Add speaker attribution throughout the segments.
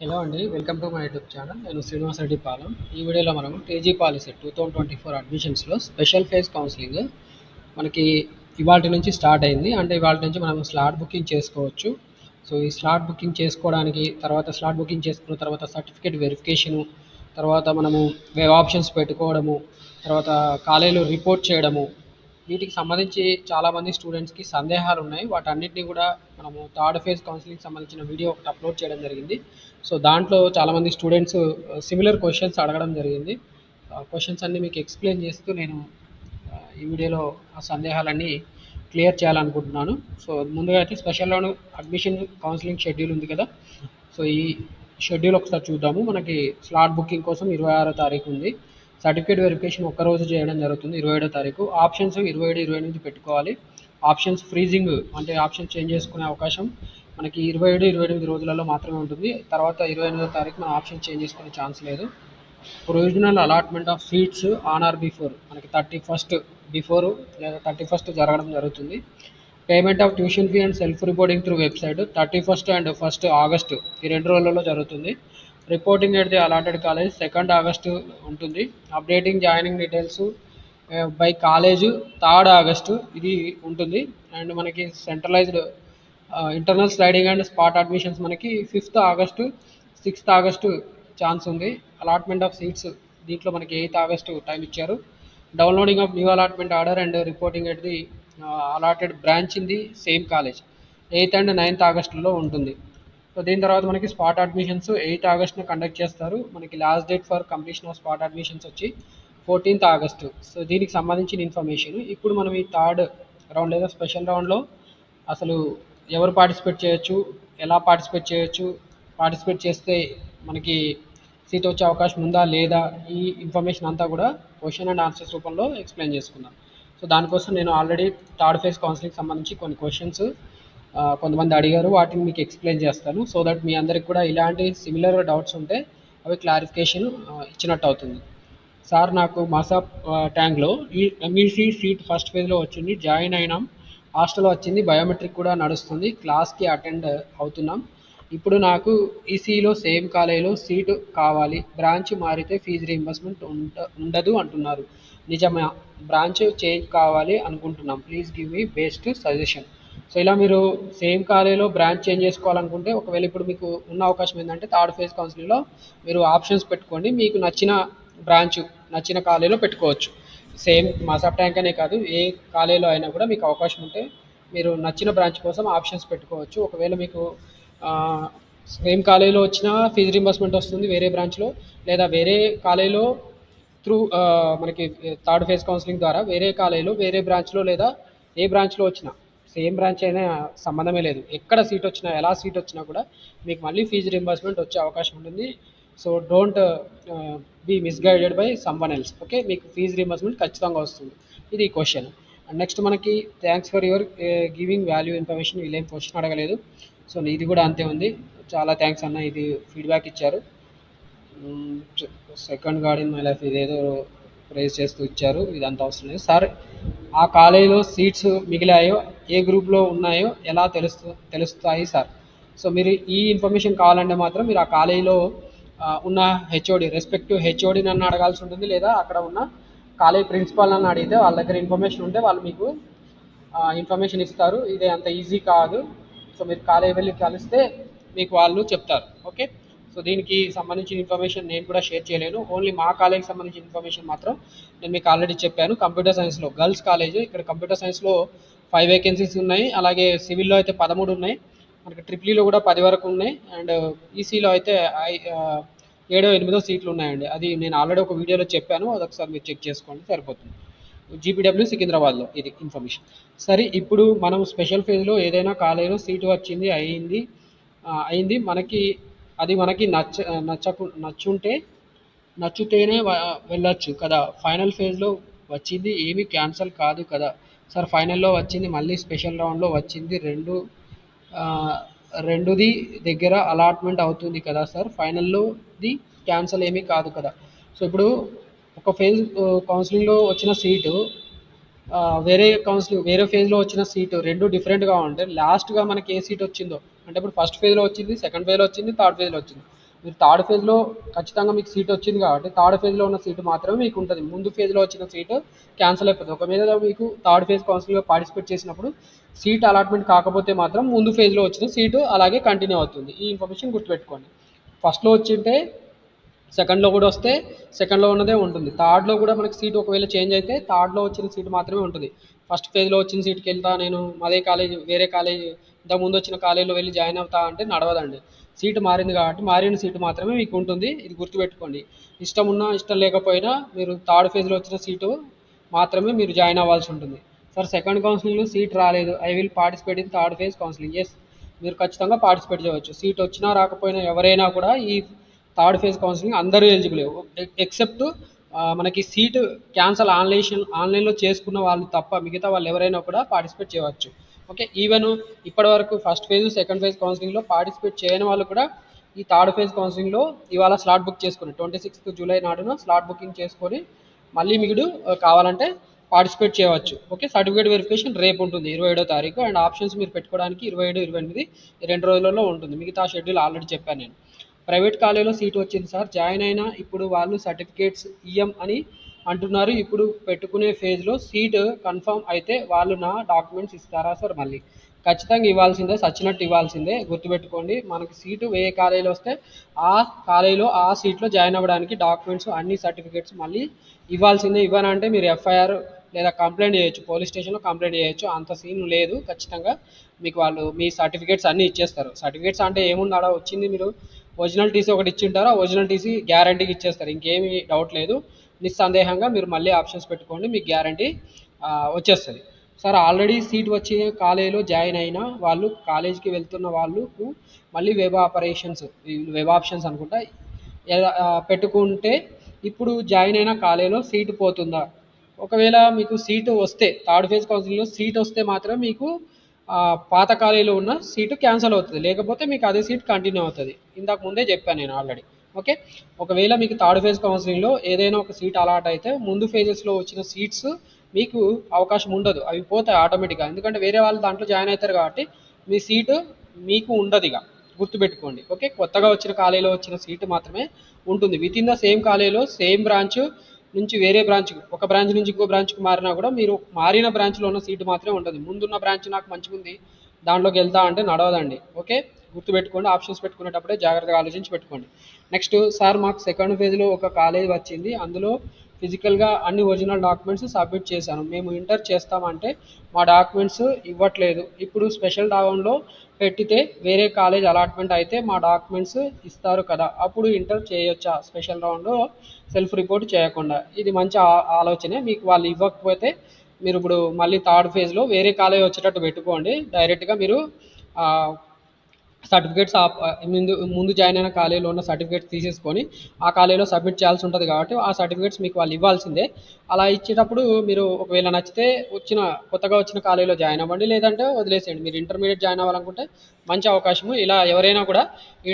Speaker 1: Hello అండి. Welcome to my YouTube channel. నేను శ్రీనివాస్ రెడ్డి పాలెం. ఈ వీడియోలో మనం టీజీ పాలసీ 2024 అడ్మిషన్స్‌లో స్పెషల్ ఫేజ్ కౌన్సిలింగ్ మనకి ఇవాల్టి నుంచి స్టార్ట్ అయింది. అంటే ఇవాల్టి నుంచి మనం స్లాట్ బుకింగ్ చేసుకోవచ్చు. సో, ఈ స్లాట్ బుకింగ్ చేసుకోవడానికి స్లాట్ బుకింగ్ చేసుకున్న తర్వాత సర్టిఫికేట్ వెరిఫికేషను, తర్వాత మనము వెబ్ ఆప్షన్స్ పెట్టుకోవడము, తర్వాత కాలేజీలో రిపోర్ట్ చేయడము, వీటికి సంబంధించి చాలామంది స్టూడెంట్స్‌కి సందేహాలున్నాయి. వాటన్నిటిని కూడా మనము థర్డ్ ఫేజ్ కౌన్సిలింగ్‌కి సంబంధించిన వీడియో ఒకటి అప్లోడ్ చేయడం జరిగింది. సో, దాంట్లో చాలామంది స్టూడెంట్స్ సిమిలర్ క్వెషన్స్ అడగడం జరిగింది. ఆ క్వెషన్స్ అన్నీ మీకు ఎక్స్‌ప్లెయిన్ చేస్తూ నేను ఈ వీడియోలో ఆ సందేహాలన్నీ క్లియర్ చేయాలనుకుంటున్నాను. సో, ముందుగా అయితే special round admission counselling schedule ఉంది కదా! సో, ఈ షెడ్యూల్ ఒకసారి చూద్దాము. మనకి స్లాట్ బుకింగ్ కోసం 26వ తారీఖు ఉంది. సర్టిఫికేట్ వెరిఫికేషన్ ఒక్కరోజు చేయడం జరుగుతుంది 27వ తారీఖు. ఆప్షన్స్ 27, 28 పెట్టుకోవాలి. ఆప్షన్స్ ఫ్రీజింగ్ అంటే ఆప్షన్ చేంజ్ చేసుకునే అవకాశం మనకి 27, 28 రోజులలో మాత్రమే ఉంటుంది. తర్వాత 28వ తారీఖు మనం ఆప్షన్ చేంజ్ చేసుకునే ఛాన్స్ లేదు. Provisional allotment of seats on or before మనకి 31st బిఫోర్ లేదా 31st జరగడం జరుగుతుంది. Payment of tuition fee and self reporting through website 31st and 1st August ఈ 2 రోజులలో జరుగుతుంది. Reporting at the allotted college 2nd August ఉంటుంది. Updating joining details by college 3rd August ఇది ఉంటుంది. అండ్ మనకి centralised internal sliding and spot admissions మనకి 5th August 6th August chance ఉంది. Allotment of seats దీంట్లో మనకి 8th ఆగస్టు టైం ఇచ్చారు. Downloading of new allotment order and reporting at the allotted branch in the same college 8th and 9th ఆగస్టులో ఉంటుంది. So, దీని తర్వాత మనకి స్పాట్ అడ్మిషన్స్ 8th ఆగస్టున కండక్ట్ చేస్తారు. మనకి last date for completion of spot admissions వచ్చి 14th August. So, దీనికి సంబంధించిన ఇన్ఫర్మేషన్ ఇప్పుడు మనం ఈ థర్డ్ రౌండ్ లేదా స్పెషల్ రౌండ్లో అసలు ఎవరు పార్టిసిపేట్ చేయొచ్చు, ఎలా పార్టిసిపేట్ చేయొచ్చు, పార్టిసిపేట్ చేస్తే మనకి సీట్ వచ్చే అవకాశం ఉందా లేదా, ఈ ఇన్ఫర్మేషన్ అంతా కూడా క్వశ్చన్ అండ్ ఆన్సర్స్ రూపంలో ఎక్స్ప్లెయిన్ చేసుకుందాం. సో, దానికోసం నేను ఆల్రెడీ థర్డ్ ఫేజ్ కౌన్సిలింగ్ సంబంధించి కొన్ని క్వశ్చన్స్ కొంతమంది అడిగారు. వాటిని మీకు ఎక్స్ప్లెయిన్ చేస్తాను. సో దట్ మీ అందరికి కూడా ఇలాంటి సిమిలర్ డౌట్స్ ఉంటే అవి క్లారిఫికేషన్ ఇచ్చినట్టు అవుతుంది. సార్, నాకు మాసాప్ ట్యాంక్లో ఈ ఎంఈసీ సీట్ ఫస్ట్ ఫేజ్లో వచ్చింది. జాయిన్ అయినాం. హాస్టల్లో వచ్చింది. బయోమెట్రిక్ కూడా నడుస్తుంది. క్లాస్కి అటెండ్ అవుతున్నాం. ఇప్పుడు నాకు ఈసీలో సేమ్ కాలేజీలో సీటు కావాలి. బ్రాంచ్ మారితే ఫీజు రీయింబర్స్మెంట్ ఉండదు అంటున్నారు. నిజమా? బ్రాంచ్ చేంజ్ కావాలి అనుకుంటున్నాం. Please give me best suggestion. So, ఇలా మీరు సేమ్ కాలేజీలో బ్రాంచ్ చేంజ్ చేసుకోవాలనుకుంటే ఒకవేళ ఇప్పుడు మీకు ఉన్న అవకాశం ఏంటంటే థర్డ్ ఫేజ్ కౌన్సిలింగ్లో మీరు ఆప్షన్స్ పెట్టుకోండి. మీకు నచ్చిన బ్రాంచ్ నచ్చిన కాలేజీలో పెట్టుకోవచ్చు. సేమ్ మాసాప్ ట్యాంక్ అనే కాదు, ఏ కాలేజీలో అయినా కూడా మీకు అవకాశం ఉంటే మీరు నచ్చిన బ్రాంచ్ కోసం ఆప్షన్స్ పెట్టుకోవచ్చు. ఒకవేళ మీకు సేమ్ కాలేజీలో వచ్చిన ఫీజు రీయింబర్స్మెంట్ వస్తుంది వేరే బ్రాంచ్లో, లేదా వేరే కాలేజీలో త్రూ మనకి థర్డ్ ఫేజ్ కౌన్సిలింగ్ ద్వారా వేరే కాలేజీలో వేరే బ్రాంచ్లో లేదా ఏ బ్రాంచ్లో వచ్చినా సేమ్ బ్రాంచ్ అయినా సంబంధమే లేదు. ఎక్కడ సీట్ వచ్చినా ఎలా సీట్ వచ్చినా కూడా మీకు మళ్ళీ ఫీజు రీయింబర్స్మెంట్ వచ్చే అవకాశం ఉంటుంది. So, don't be misguided by someone else. Okay, మీకు ఫీజు రీయింబర్స్మెంట్ ఖచ్చితంగా వస్తుంది. ఇది క్వశ్చన్. అండ్ నెక్స్ట్ మనకి thanks for your giving value information. వీళ్ళేం క్వశ్చన్ అడగలేదు. సో, ఇది కూడా అంతే ఉంది. చాలా థ్యాంక్స్ అన్న, ఇది ఫీడ్బ్యాక్ ఇచ్చారు. Second God in my life ఇదేదో ప్రైజ్ చేస్తూ ఇచ్చారు. ఇదంతా అవసరం లేదు. సార్, ఆ కాలేజీలో సీట్స్ మిగిలాయో ఏ గ్రూప్లో ఉన్నాయో ఎలా తెలుస్తాయి సార్? సో, మీరు ఈ ఇన్ఫర్మేషన్ కావాలంటే మాత్రం మీరు ఆ కాలేజీలో ఉన్న హెచ్ఓడి రెస్పెక్టివ్ హెచ్ఓడి నన్ను అడగాల్సి ఉంటుంది, లేదా అక్కడ ఉన్న కాలేజ్ ప్రిన్సిపాల్ నన్ను అడిగితే వాళ్ళ దగ్గర ఇన్ఫర్మేషన్ ఉంటే వాళ్ళు మీకు ఇన్ఫర్మేషన్ ఇస్తారు. ఇదే అంత ఈజీ కాదు. సో, మీరు కాలేజ్ వెళ్ళి కలిస్తే మీకు వాళ్ళు చెప్తారు. ఓకే, సో, దీనికి సంబంధించిన ఇన్ఫర్మేషన్ నేను కూడా షేర్ చేయలేను. ఓన్లీ మా కాలేజ్కి సంబంధించిన ఇన్ఫర్మేషన్ మాత్రం నేను మీకు ఆల్రెడీ చెప్పాను. కంప్యూటర్ సైన్స్లో గర్ల్స్ కాలేజ్, ఇక్కడ కంప్యూటర్ సైన్స్లో 5 వేకెన్సీస్ ఉన్నాయి. అలాగే సివిల్లో అయితే 13 ఉన్నాయి. మనకి ట్రిపుల్ఈలో కూడా 10 వరకు ఉన్నాయి. అండ్ ఈసీలో అయితే 7, 8 సీట్లు ఉన్నాయండి. అది నేను ఆల్రెడీ ఒక వీడియోలో చెప్పాను. అదొకసారి మీరు చెక్ చేసుకోండి, సరిపోతుంది. జీపీడబ్ల్యూ సికింద్రాబాద్లో ఇది ఇన్ఫర్మేషన్. సరే, ఇప్పుడు మనం స్పెషల్ ఫేజ్లో ఏదైనా కాలేజీలో సీటు వచ్చింది అయింది మనకి అది మనకి నచ్చుతేనే వెళ్ళొచ్చు కదా. ఫైనల్ ఫేజ్లో వచ్చింది ఏమీ క్యాన్సల్ కాదు కదా సార్? ఫైనల్లో వచ్చింది మళ్ళీ స్పెషల్ రౌండ్లో వచ్చింది రెండుది దగ్గర అలాట్మెంట్ అవుతుంది కదా సార్? ఫైనల్లోది క్యాన్సల్ ఏమీ కాదు కదా. సో, ఇప్పుడు ఒక ఫేజ్ కౌన్సిలింగ్లో వచ్చిన సీటు వేరే ఫేజ్లో వచ్చిన సీటు రెండు డిఫరెంట్గా ఉంటే లాస్ట్గా మనకి ఏ సీట్ వచ్చిందో అంటే ఇప్పుడు ఫస్ట్ ఫేజ్లో వచ్చింది, సెకండ్ ఫేజ్లో వచ్చింది, థర్డ్ ఫేజ్లో వచ్చింది. మీరు థర్డ్ ఫేజ్లో ఖచ్చితంగా మీకు సీట్ వచ్చింది కాబట్టి థర్డ్ ఫేజ్లో ఉన్న సీటు మాత్రమే మీకు ఉంటుంది. ముందు ఫేజ్లో వచ్చిన సీటు క్యాన్సిల్ అయిపోతుంది. ఒకవేళ మీకు థర్డ్ ఫేజ్ కౌన్సిలింగ్లో పార్టిసిపేట్ చేసినప్పుడు సీట్ అలాట్మెంట్ కాకపోతే మాత్రం ముందు ఫేజ్లో వచ్చిన సీటు అలాగే కంటిన్యూ అవుతుంది. ఈ ఇన్ఫర్మేషన్ గుర్తుపెట్టుకోండి. ఫస్ట్లో వచ్చింటే సెకండ్లో కూడా వస్తే సెకండ్లో ఉన్నదే ఉంటుంది. థర్డ్లో కూడా మనకి సీట్ ఒకవేళ చేంజ్ అయితే థర్డ్లో వచ్చిన సీట్ మాత్రమే ఉంటుంది. ఫస్ట్ ఫేజ్లో వచ్చిన సీట్కి వెళ్తా నేను అదే కాలేజ్ వేరే కాలేజ్ ఇంతకు ముందు వచ్చిన కాలేజీలో వెళ్ళి జాయిన్ అవుతా అంటే నడవదండి. సీటు మారింది కాబట్టి మారిన సీటు మాత్రమే మీకు ఉంటుంది. ఇది గుర్తుపెట్టుకోండి. ఇష్టం ఉన్నా ఇష్టం లేకపోయినా మీరు థర్డ్ ఫేజ్లో వచ్చిన సీటు మాత్రమే మీరు జాయిన్ అవ్వాల్సి ఉంటుంది. సార్ సెకండ్ కౌన్సిలింగ్లో సీట్ రాలేదు, I will participate in third phase counselling. Yes, మీరు ఖచ్చితంగా పార్టిసిపేట్ చేయవచ్చు. సీట్ వచ్చినా రాకపోయినా ఎవరైనా కూడా ఈ థర్డ్ ఫేజ్ కౌన్సిలింగ్ అందరూ ఎలిజిబుల్ ఎక్సెప్ట్ మనకి సీటు క్యాన్సల్ ఆన్లైన్లో చేసుకున్న వాళ్ళు తప్ప మిగతా వాళ్ళు ఎవరైనా కూడా పార్టిసిపేట్ చేయవచ్చు. ఓకే, ఈవెన్ ఇప్పటి వరకు ఫస్ట్ ఫేజ్ సెకండ్ ఫేజ్ కౌన్సిలింగ్లో పార్టిసిపేట్ చేయని వాళ్ళు కూడా ఈ థర్డ్ ఫేజ్ కౌన్సిలింగ్లో ఇవాళ స్లాట్ బుక్ చేసుకుని 26 జూలై నాడున స్లాట్ బుకింగ్ చేసుకొని మళ్ళీ మీకు కావాలంటే పార్టిసిపేట్ చేయవచ్చు. ఓకే, సర్టిఫికేట్ వెరిఫికేషన్ రేపు ఉంటుంది 27వ తారీఖు. అండ్ ఆప్షన్స్ మీరు పెట్టుకోవడానికి 27, 28 ఈ 2 రోజులలో ఉంటుంది. మిగతా షెడ్యూల్ ఆల్రెడీ చెప్పాను నేను. ప్రైవేట్ కాలేజీలో సీట్ వచ్చింది సార్, జాయిన్ అయినా ఇప్పుడు వాళ్ళు సర్టిఫికేట్స్ ఇయ్యం అని అంటున్నారు. ఇప్పుడు పెట్టుకునే ఫేజ్లో సీట్ కన్ఫర్మ్ అయితే వాళ్ళు నా డాక్యుమెంట్స్ ఇస్తారా సార్? మళ్ళీ ఖచ్చితంగా ఇవ్వాల్సిందే, సచ్చినట్టు ఇవ్వాల్సిందే. గుర్తుపెట్టుకోండి, మనకి సీటు ఏ కాలేజీలో వస్తే ఆ కాలేజీలో ఆ సీట్లో జాయిన్ అవ్వడానికి డాక్యుమెంట్స్ అన్ని సర్టిఫికేట్స్ మళ్ళీ ఇవ్వాల్సిందే. ఇవ్వనంటే మీరు ఎఫ్ఐఆర్ లేదా కంప్లైంట్ చేయొచ్చు, పోలీస్ స్టేషన్లో కంప్లైంట్ చేయొచ్చు. అంత సీన్ లేదు. ఖచ్చితంగా మీకు వాళ్ళు మీ సర్టిఫికేట్స్ అన్నీ ఇచ్చేస్తారు. సర్టిఫికేట్స్ అంటే ఏముంది, అలా వచ్చింది మీరు ఒరిజినల్ టీసీ ఒకటి ఇచ్చింటారు, ఆ ఒరిజినల్ టీసీ గ్యారంటీకి ఇచ్చేస్తారు. ఇంకేమీ డౌట్ లేదు. నిస్సందేహంగా మీరు మళ్ళీ ఆప్షన్స్ పెట్టుకోండి, మీకు గ్యారంటీ వచ్చేస్తుంది. సార్ ఆల్రెడీ సీట్ వచ్చే కాలేజీలో జాయిన్ అయిన వాళ్ళు కాలేజీకి వెళ్తున్న వాళ్ళకు మళ్ళీ వెబ్ ఆప్షన్స్ అనుకుంటా పెట్టుకుంటే ఇప్పుడు జాయిన్ అయిన కాలేజీలో సీటు పోతుందా? ఒకవేళ మీకు సీటు వస్తే థర్డ్ ఫేజ్ కౌన్సిలింగ్లో సీట్ వస్తే మాత్రం మీకు పాత కాలేజీలో ఉన్న సీటు క్యాన్సిల్ అవుతుంది, లేకపోతే మీకు అదే సీట్ కంటిన్యూ అవుతుంది. ఇందాక ముందే చెప్పాను నేను ఆల్రెడీ. ఓకే, ఒకవేళ మీకు థర్డ్ ఫేజ్ కౌన్సిలింగ్లో ఏదైనా ఒక సీట్ అలాట్ అయితే ముందు ఫేజెస్లో వచ్చిన సీట్స్ మీకు అవకాశం ఉండదు, అవి పోతాయి ఆటోమేటిక్గా. ఎందుకంటే వేరే వాళ్ళు దాంట్లో జాయిన్ అవుతారు కాబట్టి మీ సీటు మీకు ఉండదు. ఇక గుర్తుపెట్టుకోండి. ఓకే, కొత్తగా వచ్చిన కాలేజీలో వచ్చిన సీటు మాత్రమే ఉంటుంది. విత్ ఇన్ ద సేమ్ కాలేజీలో సేమ్ బ్రాంచ్ నుంచి వేరే బ్రాంచ్, ఒక బ్రాంచ్ నుంచి ఇంకో బ్రాంచ్కి మారినా కూడా మీరు మారిన బ్రాంచ్లో ఉన్న సీటు మాత్రమే ఉంటుంది. ముందున్న బ్రాంచ్ నాకు మంచిగా ఉంది దాంట్లోకి వెళ్తా అంటే నడవదండి. ఓకే, గుర్తుపెట్టుకోండి. ఆప్షన్స్ పెట్టుకునేటప్పుడే జాగ్రత్తగా ఆలోచించి పెట్టుకోండి. నెక్స్ట్, సార్ మాకు సెకండ్ ఫేజ్లో ఒక కాలేజ్ వచ్చింది, అందులో ఫిజికల్గా అన్ని ఒరిజినల్ డాక్యుమెంట్స్ సబ్మిట్ చేశాను. మేము ఇంటర్ చేస్తామంటే మా డాక్యుమెంట్స్ ఇవ్వట్లేదు. ఇప్పుడు స్పెషల్ డౌన్లో పెట్టితే వేరే కాలేజ్ అలాట్మెంట్ అయితే మా డాక్యుమెంట్స్ ఇస్తారు కదా, అప్పుడు ఇంటర్ చేయొచ్చా స్పెషల్ రౌండ్లో సెల్ఫ్ రిపోర్ట్ చేయకుండా? ఇది మంచి ఆలోచనే. మీకు వాళ్ళు ఇవ్వకపోతే మీరు ఇప్పుడు మళ్ళీ థర్డ్ ఫేజ్లో వేరే కాలేజ్ వచ్చేటట్టు పెట్టుకోండి. డైరెక్ట్గా మీరు సర్టిఫికేట్స్ ముందు జాయిన్ అయిన కాలేజీలో ఉన్న సర్టిఫికేట్స్ తీసేసుకొని ఆ కాలేజీలో సబ్మిట్ చేయాల్సి ఉంటుంది కాబట్టి ఆ సర్టిఫికేట్స్ మీకు వాళ్ళు ఇవ్వాల్సిందే. అలా ఇచ్చేటప్పుడు మీరు ఒకవేళ నచ్చితే కొత్తగా వచ్చిన కాలేజీలో జాయిన్ అవ్వండి, లేదంటే వదిలేసేయండి. మీరు ఇంటర్మీడియట్ జాయిన్ అవ్వాలనుకుంటే మంచి అవకాశము. ఇలా ఎవరైనా కూడా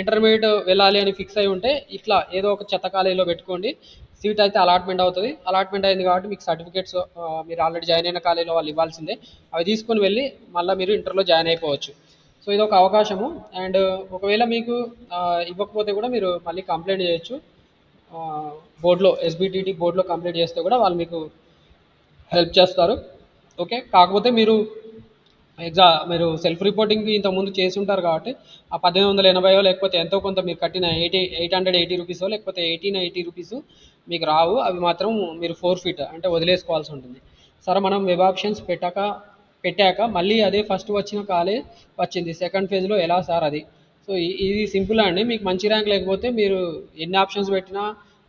Speaker 1: ఇంటర్మీడియట్ వెళ్ళాలి అని ఫిక్స్ అయి ఉంటే ఇట్లా ఏదో ఒక చెత్త కాలేజీలో పెట్టుకోండి. సీట్ అయితే అలాట్మెంట్ అవుతుంది. అలాట్మెంట్ అయింది కాబట్టి మీకు సర్టిఫికేట్స్ మీరు ఆల్రెడీ జాయిన్ అయిన కాలేజీలో వాళ్ళు ఇవ్వాల్సిందే. అవి తీసుకొని వెళ్ళి మళ్ళీ మీరు ఇంటర్లో జాయిన్ అయిపోవచ్చు. సో ఇది ఒక అవకాశము. అండ్ ఒకవేళ మీకు ఇవ్వకపోతే కూడా మీరు మళ్ళీ కంప్లైంట్ చేయొచ్చు బోర్డులో, ఎస్బిటిటి బోర్డులో కంప్లైంట్ చేస్తే కూడా వాళ్ళు మీకు హెల్ప్ చేస్తారు. ఓకే, కాకపోతే మీరు మీరు సెల్ఫ్ రిపోర్టింగ్కి ఇంతకుముందు చేసి ఉంటారు కాబట్టి ఆ 1880 లేకపోతే ఎంతో కొంత మీరు కట్టిన 880 రూపీసో లేకపోతే 1880 రూపీస్ మీకు రావు. అవి మాత్రం మీరు ఫోర్ఫిట్ అంటే వదిలేసుకోవాల్సి ఉంటుంది. సరే, మనం వెబ్ ఆప్షన్స్ పెట్టాక మళ్ళీ అదే ఫస్ట్ వచ్చిన కాలేజ్ వచ్చింది సెకండ్ ఫేజ్లో ఎలా సార్ అది? సో ఇది సింపుల్ అండి. మీకు మంచి ర్యాంక్ లేకపోతే మీరు ఎన్ని ఆప్షన్స్ పెట్టినా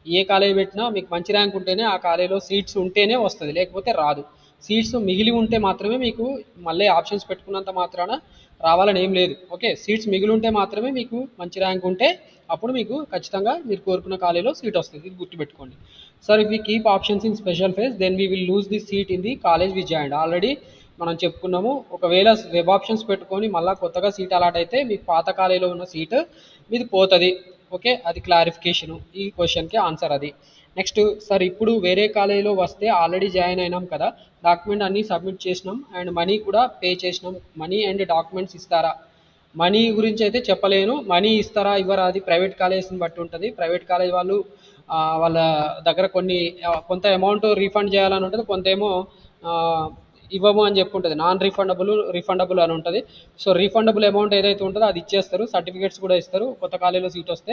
Speaker 1: ఏ కాలేజ్ పెట్టినా మీకు మంచి ర్యాంక్ ఉంటేనే ఆ కాలేజీలో సీట్స్ ఉంటేనే వస్తుంది, లేకపోతే రాదు. సీట్స్ మిగిలి ఉంటే మాత్రమే మీకు మళ్ళీ ఆప్షన్స్ పెట్టుకున్నంత మాత్రాన రావాలని ఏం లేదు. ఓకే, సీట్స్ మిగిలి ఉంటే మాత్రమే మీకు మంచి ర్యాంక్ ఉంటే అప్పుడు మీకు ఖచ్చితంగా మీరు కోరుకున్న కాలేజీలో సీట్ వస్తుంది. ఇది గుర్తుపెట్టుకోండి. Sir, if we keep options in special phase then we will lose the seat in the college we joined. Already మనం చెప్పుకున్నాము. ఒకవేళ వెబ్ ఆప్షన్స్ పెట్టుకొని మళ్ళీ కొత్తగా సీట్ అలాట్ అయితే మీకు పాత కాలేజీలో ఉన్న సీటు మీది పోతుంది. ఓకే, అది క్లారిఫికేషను. ఈ క్వశ్చన్కి ఆన్సర్ అది. నెక్స్ట్, సార్ ఇప్పుడు వేరే కాలేజీలో వస్తే ఆల్రెడీ జాయిన్ అయినాం కదా, డాక్యుమెంట్ అన్నీ సబ్మిట్ చేసినాం అండ్ మనీ కూడా పే చేసినాం, మనీ అండ్ డాక్యుమెంట్స్ ఇస్తారా? మనీ గురించి అయితే చెప్పలేను. మనీ ఇస్తారా ఇవ్వరా అది ప్రైవేట్ కాలేజ్ని బట్టి ఉంటుంది. ప్రైవేట్ కాలేజ్ వాళ్ళు వాళ్ళ దగ్గర కొంత అమౌంట్ రీఫండ్ చేయాలని ఉంటుంది, కొంత ఏమో ఇవ్వము అని చెప్పి ఉంటుంది. నాన్ రీఫండబుల్ అని ఉంటుంది. సో రీఫండబుల్ అమౌంట్ ఏదైతే ఉంటుందో అది ఇచ్చేస్తారు. సర్టిఫికేట్స్ కూడా ఇస్తారు కొత్త కాలేజీలో సీట్ వస్తే.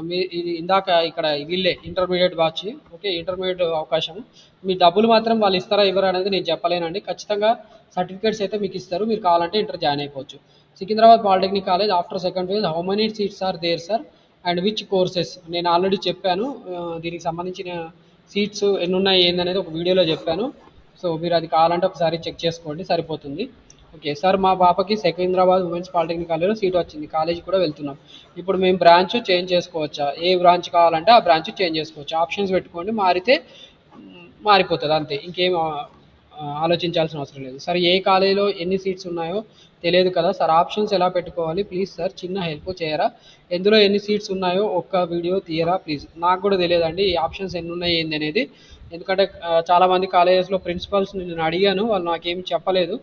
Speaker 1: మీ ఇది ఇందాక ఇక్కడ వీళ్ళే ఇంటర్మీడియట్ బ్యాచ్, ఓకే, ఇంటర్మీడియట్ అవకాశం. మీ డబ్బులు మాత్రం వాళ్ళు ఇస్తారా ఇవ్వరా అనేది నేను చెప్పలేనండి. ఖచ్చితంగా సర్టిఫికేట్స్ అయితే మీకు ఇస్తారు. మీరు కావాలంటే ఇంటర్ జాయిన్ అయిపోవచ్చు. Secunderabad polytechnic college after second phase how many seats are there sir and which courses. నేను ఆల్రెడీ చెప్పాను, దీనికి సంబంధించిన సీట్స్ ఎన్ని ఉన్నాయి ఏందనేది ఒక వీడియోలో చెప్పాను. సో మీరు అది కావాలంటే ఒకసారి చెక్ చేసుకోండి, సరిపోతుంది. ఓకే సార్, మా పాపకి సికింద్రాబాద్ ఉమెన్స్ పాలిటెక్నిక్ కాలేజ్లో సీట్ వచ్చింది, కాలేజ్ కూడా వెళ్తున్నాం. ఇప్పుడు మేము బ్రాంచ్ చేంజ్ చేసుకోవచ్చా? ఏ బ్రాంచ్ కావాలంటే ఆ బ్రాంచ్ చేంజ్ చేసుకోవచ్చు. ఆప్షన్స్ పెట్టుకోండి, మారితే మారిపోతుంది అంతే, ఇంకేం ఆలోచించాల్సిన అవసరం లేదు. సార్ ఏ కాలేజీలో ఎన్ని సీట్స్ ఉన్నాయో తెలియదు కదా సార్, ఆప్షన్స్ ఎలా పెట్టుకోవాలి ప్లీజ్ సార్, చిన్న హెల్ప్ చేయరా? ఎందులో ఎన్ని సీట్స్ ఉన్నాయో ఒక్క వీడియో తీయరా ప్లీజ్. నాకు కూడా తెలియదండి ఈ ఆప్షన్స్ ఎన్ని ఉన్నాయి ఏంది అనేది. ఎందుకంటే చాలామంది కాలేజెస్లో ప్రిన్సిపల్స్ నేను అడిగాను, వాళ్ళు నాకేం చెప్పలేదు.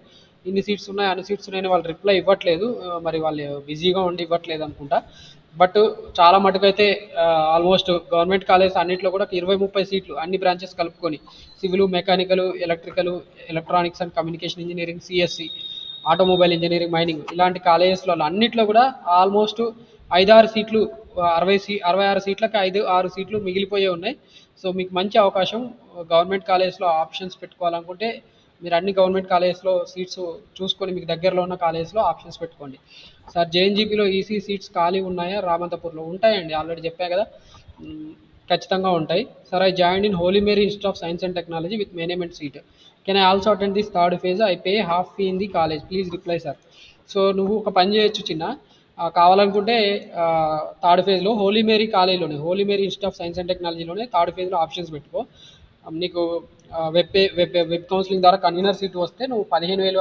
Speaker 1: ఇన్ని సీట్స్ ఉన్నాయి అన్ని సీట్స్ ఉన్నాయని వాళ్ళు రిప్లై ఇవ్వట్లేదు. మరి వాళ్ళు బిజీగా ఉండి ఇవ్వట్లేదు అనుకుంటా. బట్ చాలా మటుకైతే ఆల్మోస్ట్ గవర్నమెంట్ కాలేజ్ అన్నింటిలో కూడా 20-30 సీట్లు అన్ని బ్రాంచెస్ కలుపుకొని, civil, mechanical, electrical, electronics and communication engineering, CSC, automobile engineering, mining ఇలాంటి కాలేజెస్లో అన్నింటిలో కూడా ఆల్మోస్ట్ 5-6 సీట్లు, 66 సీట్లకు 5-6 సీట్లు మిగిలిపోయే ఉన్నాయి. సో మీకు మంచి అవకాశం. గవర్నమెంట్ కాలేజ్లో ఆప్షన్స్ పెట్టుకోవాలనుకుంటే మీరు అన్ని గవర్నమెంట్ కాలేజెస్లో సీట్స్ చూసుకొని మీకు దగ్గరలో ఉన్న కాలేజెస్లో ఆప్షన్స్ పెట్టుకోండి. సార్ జేఎన్జీపీలో ఈసీ సీట్స్ ఖాళీ ఉన్నాయా? రామంతపూర్లో ఉంటాయండి, ఆల్రెడీ చెప్పా కదా, ఖచ్చితంగా ఉంటాయి. Sir I join in Holy Mary institute of science and Technology with management seat, can I also attend this third phase? I pay half fee in the college, please reply sir. So నువ్వు ఒక పని చేయొచ్చు చిన్న, కావాలనుకుంటే third ఫేజ్లో Holy Mary కాలేజీలోనే, Holy Mary institute of science and టెక్నాలజీలోనే third ఫేజ్లో ఆప్షన్స్ పెట్టుకో. నీకు వెబ్ కౌన్సిలింగ్ ద్వారా కన్వీనర్ సీట్ వస్తే నువ్వు 15,000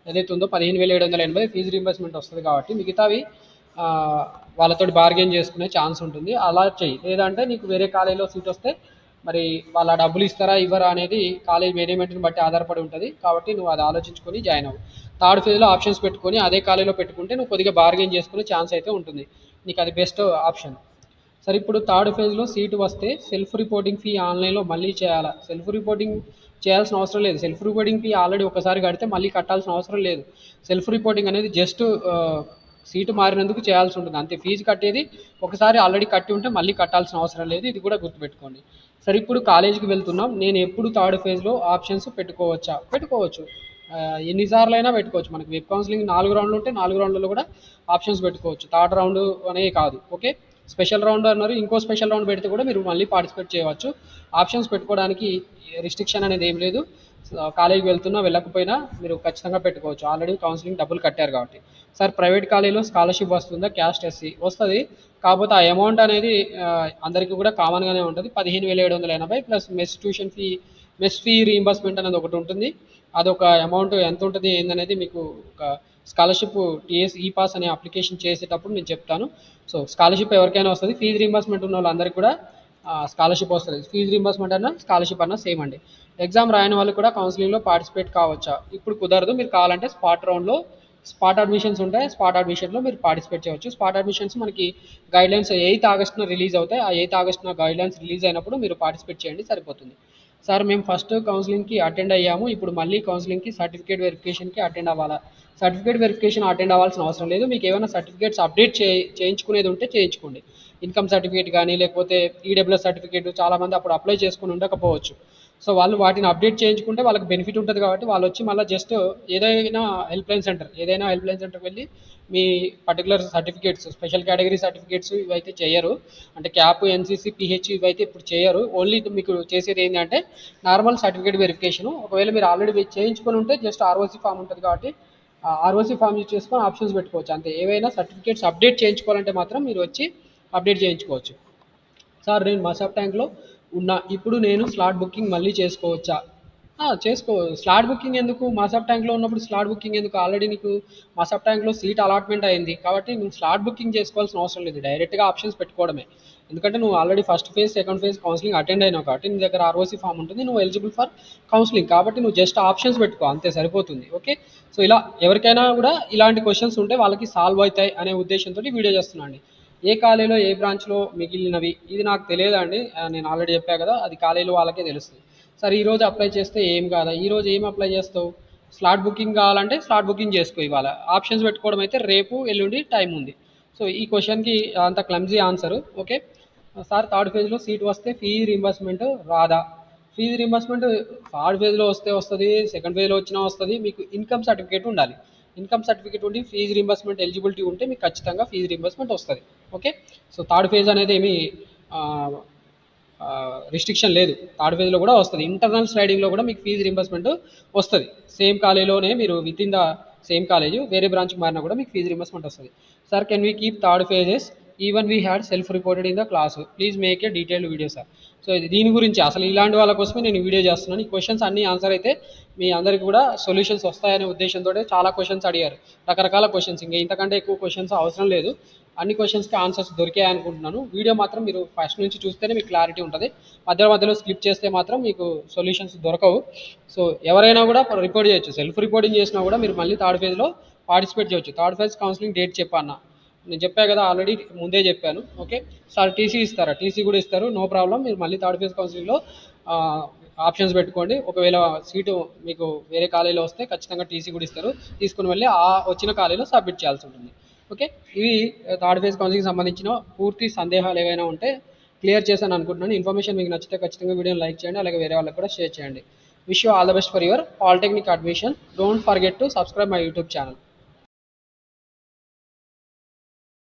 Speaker 1: ఏదైతే ఉందో 15,780 ఫీజు రీంబర్స్మెంట్ వస్తుంది. కాబట్టి మిగతావి వాళ్ళతో బార్గెన్ చేసుకునే ఛాన్స్ ఉంటుంది, అలా చెయ్యి. లేదంటే నీకు వేరే కాలేజీలో సీట్ వస్తే మరి వాళ్ళ డబ్బులు ఇస్తారా ఇవ్వరా అనేది కాలేజ్ మేనేజ్మెంట్ని బట్టి ఆధారపడి ఉంటుంది. కాబట్టి నువ్వు అది ఆలోచించుకొని జాయిన్ అవ్వు. థర్డ్ ఫేజ్లో ఆప్షన్స్ పెట్టుకొని అదే కాలేజీలో పెట్టుకుంటే నువ్వు కొద్దిగా బార్గెన్ చేసుకునే ఛాన్స్ అయితే ఉంటుంది, నీకు అది బెస్ట్ ఆప్షన్. సరే, ఇప్పుడు థర్డ్ ఫేజ్లో సీటు వస్తే సెల్ఫ్ రిపోర్టింగ్ ఫీ ఆన్లైన్లో మళ్ళీ చేయాలా? సెల్ఫ్ రిపోర్టింగ్ చేయాల్సిన అవసరం లేదు. సెల్ఫ్ రిపోర్టింగ్ ఫీ ఆల్రెడీ ఒకసారి కడితే మళ్ళీ కట్టాల్సిన అవసరం లేదు. సెల్ఫ్ రిపోర్టింగ్ అనేది జస్ట్ సీటు మారినందుకు చేయాల్సి ఉంటుంది అంతే. ఫీజు కట్టేది ఒకసారి ఆల్రెడీ కట్టి ఉంటే మళ్ళీ కట్టాల్సిన అవసరం లేదు, ఇది కూడా గుర్తుపెట్టుకోండి. సరే, ఇప్పుడు కాలేజీకి వెళ్తున్నాం, నేను ఎప్పుడు థర్డ్ ఫేజ్లో ఆప్షన్స్ పెట్టుకోవచ్చా? పెట్టుకోవచ్చు, ఎన్నిసార్లు అయినా పెట్టుకోవచ్చు. మనకి వెబ్ కౌన్సిలింగ్ 4 రౌండ్లు ఉంటే 4 రౌండ్లలో కూడా ఆప్షన్స్ పెట్టుకోవచ్చు. థర్డ్ రౌండ్ అనే కాదు, ఓకే, స్పెషల్ రౌండ్ అన్నారు, ఇంకో స్పెషల్ రౌండ్ పెడితే కూడా మీరు మళ్ళీ పార్టిసిపేట్ చేయవచ్చు. ఆప్షన్స్ పెట్టుకోవడానికి రిస్ట్రిక్షన్ అనేది ఏం లేదు. కాలేజీకి వెళ్తున్నా వెళ్ళకపోయినా మీరు ఖచ్చితంగా పెట్టుకోవచ్చు, ఆల్రెడీ కౌన్సిలింగ్ డబ్బులు కట్టారు కాబట్టి. సార్ ప్రైవేట్ కాలేజీలో స్కాలర్షిప్ వస్తుందా? క్యాస్ట్ ఎస్సీ వస్తుంది, కాకపోతే ఆ అమౌంట్ అనేది అందరికీ కూడా కామన్గానే ఉంటుంది. 15,780 ప్లస్ మెస్ ఫీ రీయింబర్స్మెంట్ అనేది ఒకటి ఉంటుంది. అదొక అమౌంట్ ఎంత ఉంటుంది ఏందనేది మీకు ఒక స్కాలర్షిప్ టీఎస్ ఈ పాస్ అనే అప్లికేషన్ చేసేటప్పుడు నేను చెప్తాను. సో స్కాలర్షిప్ ఎవరికైనా వస్తుంది, ఫీజు రీయింబర్స్మెంట్ ఉన్న వాళ్ళందరికీ కూడా స్కాలర్షిప్ వస్తుంది. ఫీజు రీయింబర్స్మెంట్ అన్నా స్కాలర్షిప్ అన్నా సేమ్ అండి. ఎగ్జామ్ రాయని వాళ్ళు కూడా కౌన్సిలింగ్లో పార్టిసిపేట్ కావచ్చా? ఇప్పుడు కుదరదు, మీరు కావాలంటే స్పాట్ అడ్మిషన్స్ ఉంటాయి, స్పాట్ అడ్మిషన్లో మీరు పార్టిసిపేట్ చేయవచ్చు. స్పాట్ అడ్మిషన్స్ మనకి గైడ్లైన్స్ 8th ఆగస్టున రిలీజ్ అవుతాయి. ఆ 8th ఆగస్టున గైడ్లైన్స్ రిలీజ్ అయినప్పుడు మీరు పార్టిసిపేట్ చేయండి, సరిపోతుంది. సార్ మేము ఫస్ట్ కౌన్సిలింగ్కి అటెండ్ అయ్యాము, ఇప్పుడు మళ్ళీ కౌన్సిలింగ్కి సర్టిఫికేట్ వెరిఫికేషన్కి అటెండ్ అవ్వాలా? సర్టిఫికేట్ వెరిఫికేషన్ అటెండ్ అవ్వాల్సిన అవసరం లేదు. మీకు ఏమైనా సర్టిఫికేట్స్ అప్డేట్ చేయించుకునేది ఉంటే చేయించుకోండి. ఇన్కమ్ సర్టిఫికేట్ కానీ లేకపోతే ఈడబ్ల్యూఎస్ సర్టిఫికేట్ చాలామంది అప్పుడు అప్లై చేసుకుని ఉండకపోవచ్చు. సో వాళ్ళు వాటిని అప్డేట్ చేయించుకుంటే వాళ్ళకి బెనిఫిట్ ఉంటుంది. కాబట్టి వాళ్ళు వచ్చి మళ్ళీ జస్ట్ ఏదైనా హెల్ప్ లైన్ సెంటర్కి వెళ్ళి మీ particular certificates, special category certificates ఇవైతే చేయరు, అంటే క్యాప్, ఎన్సీసీ, పిహెచ్ ఇవైతే ఇప్పుడు చేయరు. ఓన్లీ మీకు చేసేది ఏంటంటే నార్మల్ సర్టిఫికేట్ వెరిఫికేషన్. ఒకవేళ మీరు ఆల్రెడీ చేయించుకొని ఉంటే జస్ట్ ఆర్ఓసీ ఫామ్ ఉంటుంది కాబట్టి ఆర్ఓసీ ఫామ్ యూజ్ చేసుకొని ఆప్షన్స్ పెట్టుకోవచ్చు అంతే. ఏవైనా సర్టిఫికేట్స్ అప్డేట్ చేయించుకోవాలంటే మాత్రం మీరు వచ్చి అప్డేట్ చేయించుకోవచ్చు. సార్ నేను మసాబ్ ట్యాంక్లో ఉన్నా, ఇప్పుడు నేను స్లాట్ బుకింగ్ మళ్ళీ చేసుకోవచ్చా? చేసుకో. స్లాట్ బుకింగ్ ఎందుకు? మా సబ్ ట్యాంక్‌లో ఉన్నప్పుడు స్లాట్ బుకింగ్ ఎందుకు? ఆల్రెడీ నీకు మా సబ్ ట్యాంక్‌లో సీట్ అలాట్‌మెంట్ అయింది. కాబట్టి నువ్వు స్లాట్ బుకింగ్ చేసుకోవాల్సిన అవసరం లేదు. డైరెక్ట్‌గా ఆప్షన్స్ పెట్టుకోవడమే. ఎందుకంటే నువ్వు already first phase, second phase counselling attend అయినావు కాబట్టి నీ దగ్గర ఆర్ఓసీ ఫామ్ ఉంటుంది. నువ్వు ఎలిజిబుల్ ఫర్ కౌన్సిలింగ్. కాబట్టి నువ్వు జస్ట్ ఆప్షన్స్ పెట్టుకో అంతే సరిపోతుంది. ఓకే. సో ఇలా ఎవరికైనా కూడా ఇలాంటి క్వెషన్స్ ఉంటే వాళ్ళకి సాల్వ్ అవుతాయి అనే ఉద్దేశంతోటి వీడియో చేస్తున్నా అండి. ఏ కాలేజీలో ఏ బ్రాంచ్‌లో మిగిలినవి ఇది నాకు తెలియదండి. నేను ఆల్రెడీ చెప్పా కదా! అది కాలేజీలో వాళ్ళకే తెలుస్తుంది. సరే ఈరోజు అప్లై చేస్తే ఏం కాదా? ఈరోజు ఏం అప్లై చేస్తావు? స్లాట్ బుకింగ్ కావాలంటే స్లాట్ బుకింగ్ చేసుకో ఇవాళ. ఆప్షన్స్ పెట్టుకోవడం అయితే రేపు, ఎల్లుండి టైం ఉంది. సో ఈ క్వశ్చన్‌కి అంత clumsy answer. Okay. Sir third ఫేజ్‌లో సీట్ వస్తే ఫీజు రీయింబర్స్‌మెంట్ రాదా? ఫీజు రీయింబర్స్‌మెంట్ థర్డ్ ఫేజ్‌లో వస్తే వస్తది. సెకండ్ ఫేజ్‌లో వచ్చినా వస్తది. మీకు ఇన్‌కమ్ సర్టిఫికేట్ ఉండాలి. ఇన్‌కమ్ సర్టిఫికేట్ ఉండి ఫీజు రీయింబర్స్‌మెంట్ ఎలిజిబిలిటీ ఉంటే మీకు ఖచ్చితంగా ఫీజు రీయింబర్స్‌మెంట్ వస్తది. ఓకే. సో థర్డ్ ఫేజ్ అనేది ఏమి ఆహ్, రిస్ట్రిక్షన్ లేదు. థర్డ్ ఫేజ్‌లో కూడా వస్తది. ఇంటర్నల్ స్లైడింగ్‌లో కూడా మీకు ఫీజు రీయింబర్స్‌మెంట్ వస్తది. సేమ్ కాలేజ్‌లోనే మీరు వితిన్ ద సేమ్ కాలేజ్ వేరే బ్రాంచ్‌కి మారినా కూడా మీకు ఫీజు రీయింబర్స్‌మెంట్ వస్తది. Sir can we keep third phases even we had self reported in the class. Please make a detailed video sir. So ఇది దీని గురించి అసలు ఇలాంటి వాళ్ళ కోసమే నేను వీడియో చేస్తున్నాను. ఈ క్వశ్చన్స్ అన్నీ ఆన్సర్ అయితే మీ అందరికీ కూడా సొల్యూషన్స్ వస్తాయనే ఉద్దేశంతోటే చాలా క్వశ్చన్స్ అడిగారు. రకరకాల క్వశ్చన్స్. ఇంకా ఇంతకంటే ఎక్కువ క్వశ్చన్స్ అవసరం లేదు. అన్ని క్వశ్చన్స్కి ఆన్సర్స్ దొరికాయి అనుకుంటున్నాను. వీడియో మాత్రం మీరు ఫస్ట్ నుంచి చూస్తేనే మీకు క్లారిటీ ఉంటుంది. మధ్యలో మధ్యలో స్కిప్ చేస్తే మాత్రం మీకు సొల్యూషన్స్ దొరకవు. సో ఎవరైనా కూడా రిపోర్ట్ చేయొచ్చు. సెల్ఫ్ రిపోర్టింగ్ చేసినా కూడా మీరు మళ్ళీ థర్డ్ ఫేజ్లో పార్టిసిపేట్ చేయొచ్చు. థర్డ్ ఫేజ్ కౌన్సిలింగ్ డేట్ చెప్పన్నా నేను చెప్పా కదా, ఆల్రెడీ ముందే చెప్పాను. ఓకే. సార్ టీసీ ఇస్తారా? టీసీ కూడా ఇస్తారు. No problem. మీరు మళ్ళీ థర్డ్ ఫేజ్ కౌన్సిలింగ్లో ఆప్షన్స్ పెట్టుకోండి. ఒకవేళ సీటు మీకు వేరే కాలేజీలో వస్తే ఖచ్చితంగా టీసీ కూడా ఇస్తారు. తీసుకుని వెళ్ళి ఆ వచ్చిన కాలేజీలో సబ్మిట్ చేయాల్సి ఉంటుంది. ఓకే. ఇవి థర్డ్ ఫేజ్ కౌన్సిలింగ్కి సంబంధించిన పూర్తి సందేహాలు ఏవైనా ఉంటే క్లియర్ చేశాను అనుకుంటున్నాను. ఇన్ఫర్మేషన్ మీకు నచ్చితే ఖచ్చితంగా వీడియోని లైక్ చేయండి. అలాగే వేరే వాళ్ళకి కూడా షేర్ చేయండి. Wish you all the best for your polytechnic admission. Don't forget to subscribe my YouTube channel.